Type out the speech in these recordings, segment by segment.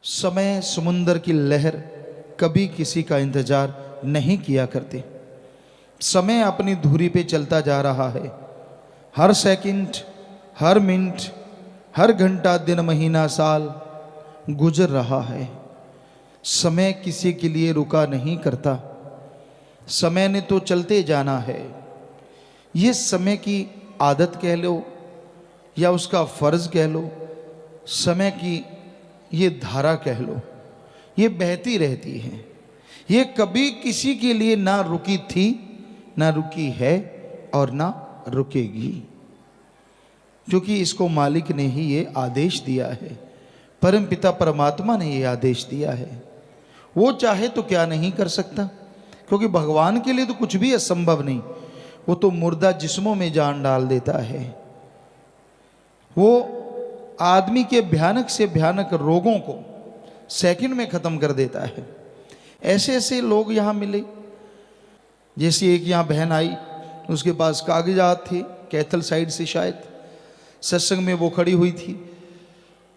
समय समुंदर की लहर कभी किसी का इंतजार नहीं किया करती। समय अपनी धुरी पे चलता जा रहा है। हर सेकंड, हर मिनट, हर घंटा, दिन, महीना, साल गुजर रहा है। समय किसी के लिए रुका नहीं करता। समय ने तो चलते जाना है। ये समय की आदत कह लो या उसका फर्ज कह लो, समय की ये धारा कह लो, ये बहती रहती है। ये कभी किसी के लिए ना रुकी थी, ना रुकी है और ना रुकेगी, क्योंकि इसको मालिक ने ही ये आदेश दिया है। परम पिता परमात्मा ने ये आदेश दिया है। वो चाहे तो क्या नहीं कर सकता, क्योंकि भगवान के लिए तो कुछ भी असंभव नहीं। वो तो मुर्दा जिस्मों में जान डाल देता है। वो आदमी के भयानक से भयानक रोगों को सेकंड में ख़त्म कर देता है। ऐसे ऐसे लोग यहाँ मिले। जैसे एक यहाँ बहन आई, उसके पास कागजात थे कैथल साइड से, शायद सत्संग में वो खड़ी हुई थी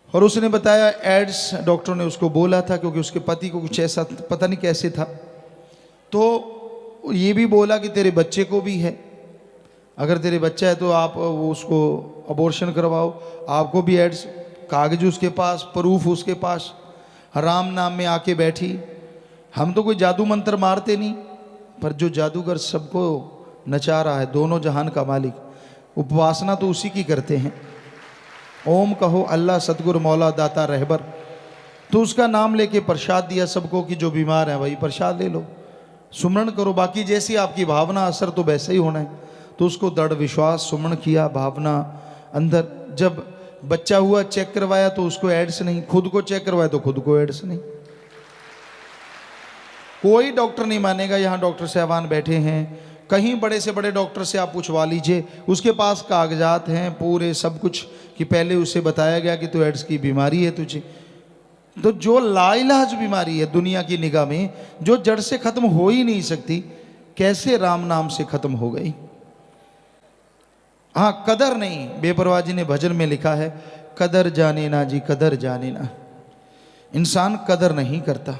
और उसने बताया एड्स डॉक्टर ने उसको बोला था, क्योंकि उसके पति को कुछ ऐसा पता नहीं कैसे था। तो ये भी बोला कि तेरे बच्चे को भी है, अगर तेरे बच्चा है तो आप वो उसको अबॉर्शन करवाओ। आपको भी एड्स, कागज उसके पास, प्रूफ उसके पास, राम नाम में आके बैठी। हम तो कोई जादू मंत्र मारते नहीं, पर जो जादूगर सबको नचा रहा है, दोनों जहान का मालिक, उपासना तो उसी की करते हैं। ओम कहो अल्लाह सतगुरु मौला दाता रहबर, तो उसका नाम लेके प्रसाद दिया सबको कि जो बीमार है भाई प्रसाद ले लो, सुमरण करो। बाकी जैसी आपकी भावना, असर तो वैसे ही होना है। तो उसको दृढ़ विश्वास, सुमरण किया, भावना अंदर। जब बच्चा हुआ, चेक करवाया तो उसको एड्स नहीं, खुद को चेक करवाया तो खुद को एड्स नहीं। कोई डॉक्टर नहीं मानेगा। यहाँ डॉक्टर साहबान बैठे हैं, कहीं बड़े से बड़े डॉक्टर से आप पूछवा लीजिए, उसके पास कागजात हैं पूरे सब कुछ कि पहले उसे बताया गया कि तो एड्स की बीमारी है तुझे। तो जो लाइलाज बीमारी है दुनिया की निगाह में, जो जड़ से खत्म हो ही नहीं सकती, कैसे राम नाम से खत्म हो गई। हाँ, कदर नहीं। बेपरवाह जी ने भजन में लिखा है, कदर जाने ना जी, कदर जाने ना। इंसान कदर नहीं करता।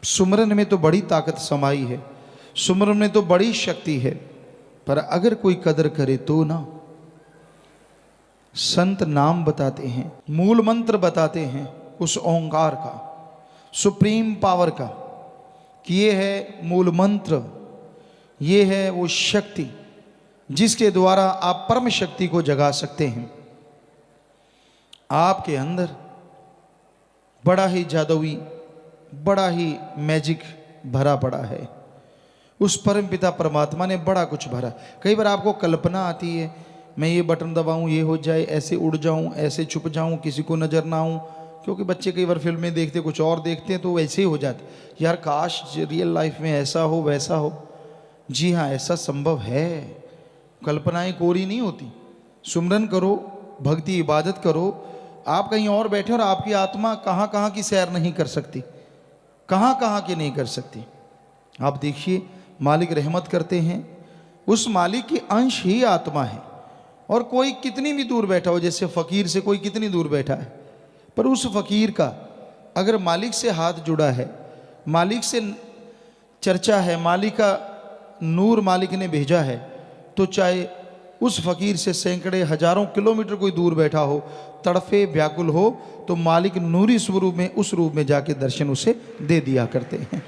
सुमरन में तो बड़ी ताकत समाई है, सुमरन में तो बड़ी शक्ति है, पर अगर कोई कदर करे तो ना। संत नाम बताते हैं, मूल मंत्र बताते हैं उस ओंकार का, सुप्रीम पावर का, कि ये है मूल मंत्र, ये है वो शक्ति जिसके द्वारा आप परम शक्ति को जगा सकते हैं। आपके अंदर बड़ा ही जादुई, बड़ा ही मैजिक भरा पड़ा है। उस परम पिता परमात्मा ने बड़ा कुछ भरा। कई बार आपको कल्पना आती है, मैं ये बटन दबाऊं ये हो जाए, ऐसे उड़ जाऊं, ऐसे छुप जाऊं, किसी को नजर ना आऊं। क्योंकि बच्चे कई बार फिल्में देखते कुछ और देखते हैं, तो वैसे ही हो जाते। यार काश रियल लाइफ में ऐसा हो, वैसा हो। जी हाँ, ऐसा संभव है। कल्पनाएं कोरी नहीं होती। सुमरन करो, भक्ति इबादत करो। आप कहीं और बैठे और आपकी आत्मा कहाँ कहाँ की सैर नहीं कर सकती, कहाँ कहाँ की नहीं कर सकती। आप देखिए, मालिक रहमत करते हैं, उस मालिक की अंश ही आत्मा है। और कोई कितनी भी दूर बैठा हो, जैसे फ़कीर से कोई कितनी दूर बैठा है, पर उस फ़कीर का अगर मालिक से हाथ जुड़ा है, मालिक से चर्चा है, मालिक का नूर मालिक ने भेजा है, तो चाहे उस फ़कीर से सैकड़े हजारों किलोमीटर कोई दूर बैठा हो, तड़फे व्याकुल हो, तो मालिक नूरी स्वरूप में, उस रूप में जाके दर्शन उसे दे दिया करते हैं।